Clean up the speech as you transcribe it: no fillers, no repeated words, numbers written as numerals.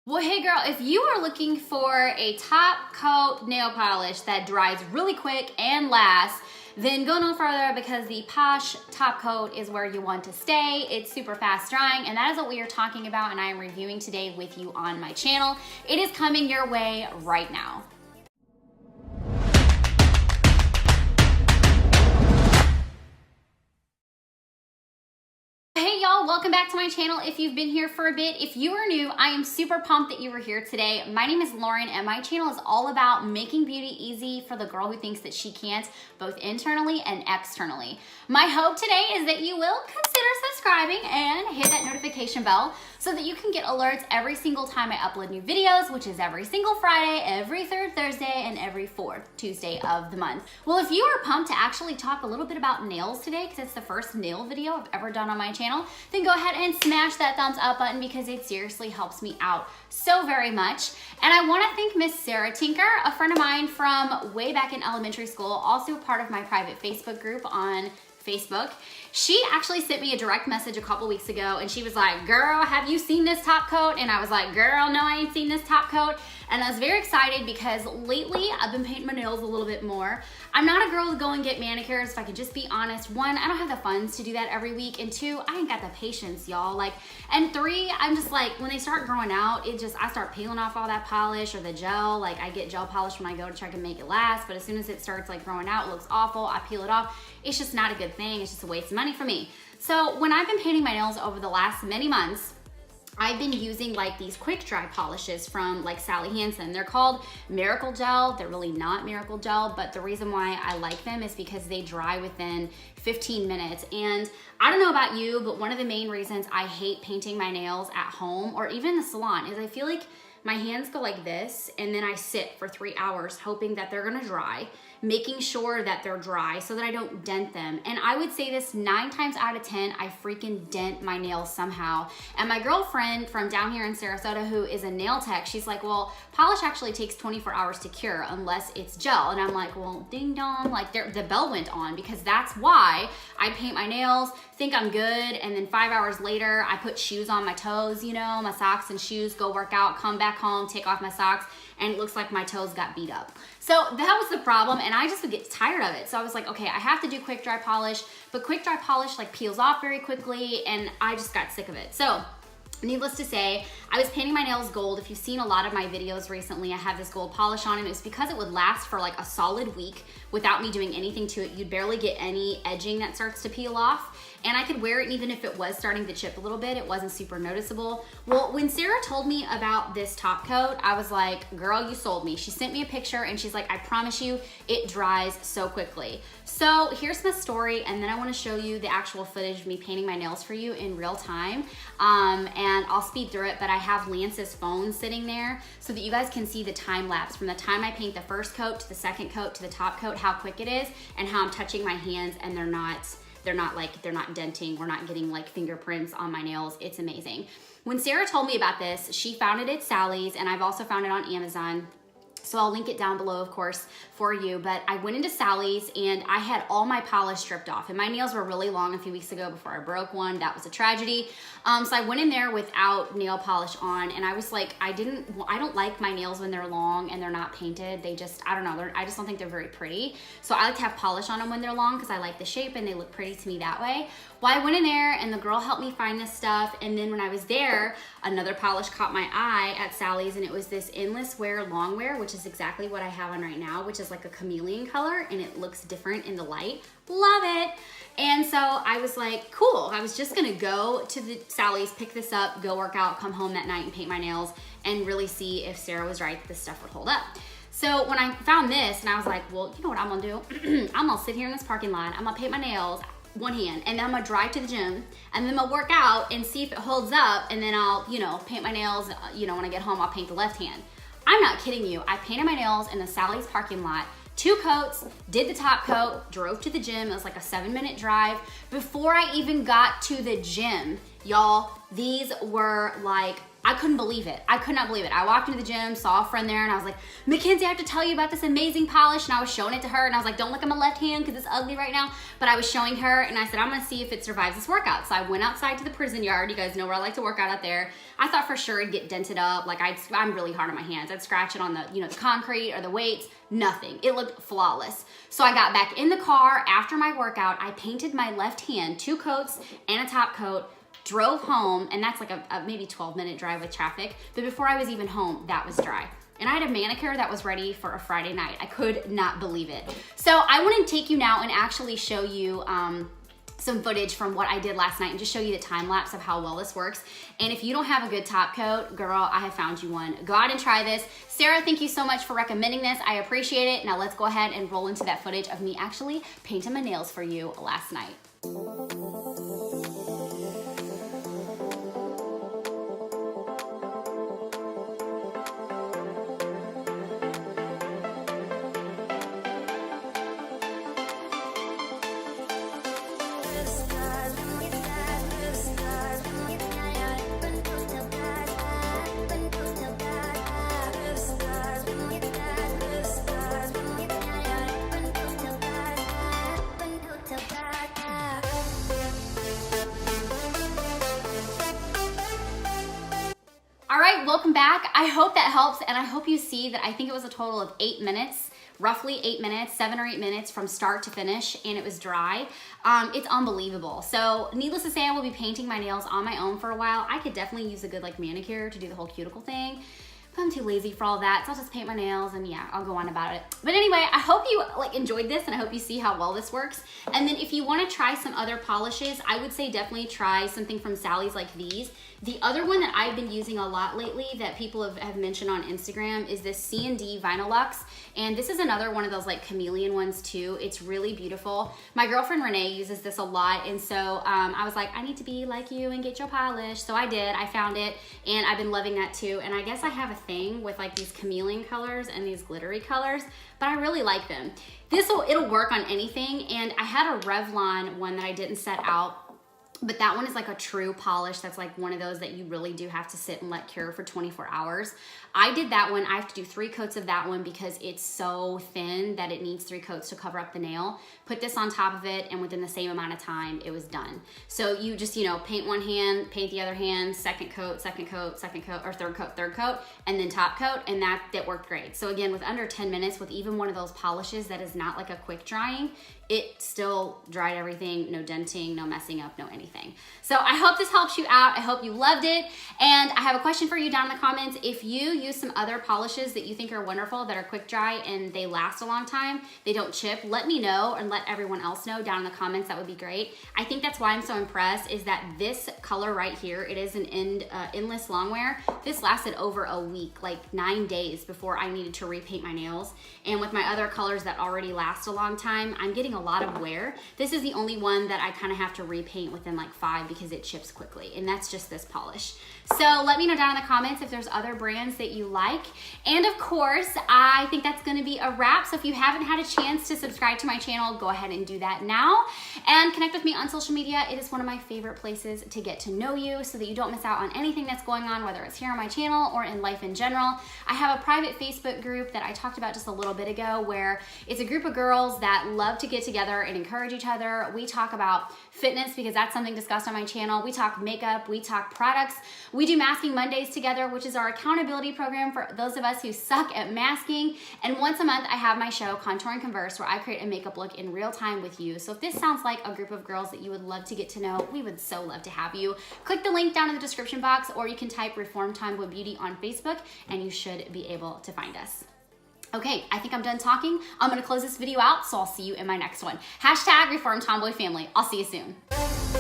Well, hey girl, if you are looking for a top coat nail polish that dries really quick and lasts, then go no further because the Poshe top coat is where you want to stay. It's super fast drying, and that is what we are talking about, and I am reviewing today with you on my channel. It is coming your way right now. Hey y'all, welcome back to my channel. If you've been here for a bit, if you are new, I am super pumped that you were here today. My name is Lauren and my channel is all about making beauty easy for the girl who thinks that she can't, both internally and externally. My hope today is that you will consider subscribing and hit that notification bell so that you can get alerts every single time I upload new videos, which is every single Friday, every third Thursday, and every fourth Tuesday of the month. Well, if you are pumped to actually talk a little bit about nails today, because it's the first nail video I've ever done on my channel, then go ahead and smash that thumbs up button because it seriously helps me out so very much. And I want to thank Miss Sarah Tinker, a friend of mine from way back in elementary school, also part of my private Facebook group on Facebook. She actually sent me a direct message a couple weeks ago and she was like, girl, have you seen this top coat? And I was like, girl, no, I ain't seen this top coat. And I was very excited because lately I've been painting my nails a little bit more. I'm not a girl to go and get manicures, if I can just be honest. One, I don't have the funds to do that every week. And two, I ain't got the patience, y'all. And three, I'm just like, when they start growing out, I start peeling off all that polish or the gel. Like I get gel polish when I go to try to make it last, but as soon as it starts like growing out, it looks awful. I peel it off. It's just not a good thing. It's just a waste of money for me. So when I've been painting my nails over the last many months, I've been using like these quick dry polishes from like Sally Hansen. They're called Miracle Gel. They're really not Miracle Gel, but the reason why I like them is because they dry within 15 minutes. And I don't know about you, but one of the main reasons I hate painting my nails at home or even in the salon is I feel like my hands go like this and then I sit for 3 hours hoping that they're gonna dry, making sure that they're dry so that I don't dent them. And I would say this 9 times out of 10, I freaking dent my nails somehow. And my girlfriend from down here in Sarasota, who is a nail tech, she's like, well, polish actually takes 24 hours to cure unless it's gel. And I'm like, well, ding dong, like the bell went on because that's why I paint my nails, think I'm good, and then 5 hours later, I put shoes on my toes, you know, my socks and shoes, go work out, come back home, take off my socks, and it looks like my toes got beat up. So that was the problem, and I just would get tired of it. So I was like, okay, I have to do quick dry polish, but quick dry polish like peels off very quickly, and I just got sick of it. So needless to say, I was painting my nails gold. If you've seen a lot of my videos recently, I have this gold polish on, and it was because it would last for like a solid week without me doing anything to it. You'd barely get any edging that starts to peel off. And I could wear it even if it was starting to chip a little bit. It wasn't super noticeable. Well, when Sarah told me about this top coat, I was like, girl, you sold me. She sent me a picture and she's like, I promise you, it dries so quickly. So here's my story, and then I wanna show you the actual footage of me painting my nails for you in real time. And I'll speed through it, but I have Lance's phone sitting there so that you guys can see the time lapse from the time I paint the first coat to the second coat to the top coat, how quick it is, and how I'm touching my hands and they're not denting. We're not getting like fingerprints on my nails. It's amazing. When Sarah told me about this, she found it at Sally's, and I've also found it on Amazon. So I'll link it down below, of course, for you. But I went into Sally's and I had all my polish stripped off, and my nails were really long a few weeks ago before I broke one. That was a tragedy. So I went in there without nail polish on, and I was like, I don't like my nails when they're long and they're not painted. They just, I don't know, I just don't think they're very pretty. So I like to have polish on them when they're long because I like the shape and they look pretty to me that way. Well, I went in there and the girl helped me find this stuff, and then when I was there, another polish caught my eye at Sally's, and it was this endless wear long wear, which is exactly what I have on right now, which is like a chameleon color, and it looks different in the light. Love it. And so I was like, cool. I was just gonna go to the Sally's, pick this up, go work out, come home that night and paint my nails and really see if Sarah was right that this stuff would hold up. So when I found this, and I was like, well, you know what I'm gonna do? I'm gonna sit here in this parking lot, I'm gonna paint my nails one hand, and then I'm gonna drive to the gym, and then I'll work out and see if it holds up, and then I'll, you know, paint my nails, you know, when I get home, I'll paint the left hand. I'm not kidding you. I painted my nails in the Sally's parking lot, 2 coats, did the top coat, drove to the gym. It was like a 7-minute drive. Before I even got to the gym, y'all, these were like I couldn't believe it. I could not believe it. I walked into the gym, saw a friend there, and I was like, Mackenzie, I have to tell you about this amazing polish. And I was showing it to her, and I was like, don't look at my left hand because it's ugly right now. But I was showing her, and I said, I'm gonna see if it survives this workout. So I went outside to the prison yard. You guys know where I like to work out there. I thought for sure it'd get dented up. Like I'm really hard on my hands. I'd scratch it on the, the concrete or the weights. Nothing. It looked flawless. So I got back in the car after my workout. I painted my left hand 2 coats and a top coat, drove home, and that's like a maybe 12-minute drive with traffic. But before I was even home, that was dry. And I had a manicure that was ready for a Friday night. I could not believe it. So I want to take you now and actually show you some footage from what I did last night and just show you the time lapse of how well this works. And if you don't have a good top coat, girl, I have found you one. Go out and try this. Sarah, thank you so much for recommending this. I appreciate it. Now let's go ahead and roll into that footage of me actually painting my nails for you last night. All right, welcome back. I hope that helps, and I hope you see that I think it was a total of 8 minutes, roughly 8 minutes, 7 or 8 minutes from start to finish, and it was dry. It's unbelievable. So needless to say, I will be painting my nails on my own for a while. I could definitely use a good manicure to do the whole cuticle thing, but I'm too lazy for all that, so I'll just paint my nails and yeah, I'll go on about it. But anyway, I hope you enjoyed this, and I hope you see how well this works. And then if you want to try some other polishes, I would say definitely try something from Sally's like these. The other one that I've been using a lot lately that people have mentioned on Instagram is this D Vinyl Luxe. And this is another one of those chameleon ones too. It's really beautiful. My girlfriend Renee uses this a lot. And so I was like, I need to be like you and get your polish. So I did, I found it, and I've been loving that too. And I guess I have a thing with these chameleon colors and these glittery colors, but I really like them. It'll work on anything. And I had a Revlon one that I didn't set out, but that one is a true polish. That's one of those that you really do have to sit and let cure for 24 hours. I did that one. I have to do 3 coats of that one because it's so thin that it needs 3 coats to cover up the nail. Put this on top of it, and within the same amount of time, it was done. So you just, paint one hand, paint the other hand, second coat, or third coat, and then top coat, and that worked great. So again, with under 10 minutes, with even one of those polishes that is not a quick drying, it still dried everything, no denting, no messing up, no anything. So I hope this helps you out. I hope you loved it. And I have a question for you down in the comments. If you use some other polishes that you think are wonderful, that are quick dry and they last a long time, they don't chip, let me know and let everyone else know down in the comments. That would be great. I think that's why I'm so impressed is that this color right here, it is an endless longwear. This lasted over a week, 9 days before I needed to repaint my nails. And with my other colors that already last a long time, I'm getting a lot of wear. This is the only one that I kind of have to repaint within 5 because it chips quickly, and that's just this polish. So let me know down in the comments if there's other brands that you like. And of course, I think that's gonna be a wrap. So if you haven't had a chance to subscribe to my channel, go ahead and do that now. And connect with me on social media. It is one of my favorite places to get to know you so that you don't miss out on anything that's going on, whether it's here on my channel or in life in general. I have a private Facebook group that I talked about just a little bit ago where it's a group of girls that love to get together and encourage each other. We talk about fitness because that's something discussed on my channel. We talk makeup, we talk products. We do Masking Mondays together, which is our accountability program for those of us who suck at masking. And once a month, I have my show, Contour and Converse, where I create a makeup look in real time with you. So if this sounds like a group of girls that you would love to get to know, we would so love to have you. Click the link down in the description box, or you can type Reformed Tomboy Beauty on Facebook, and you should be able to find us. Okay, I think I'm done talking. I'm gonna close this video out, so I'll see you in my next one. #Reformed Tomboy Family. I'll see you soon.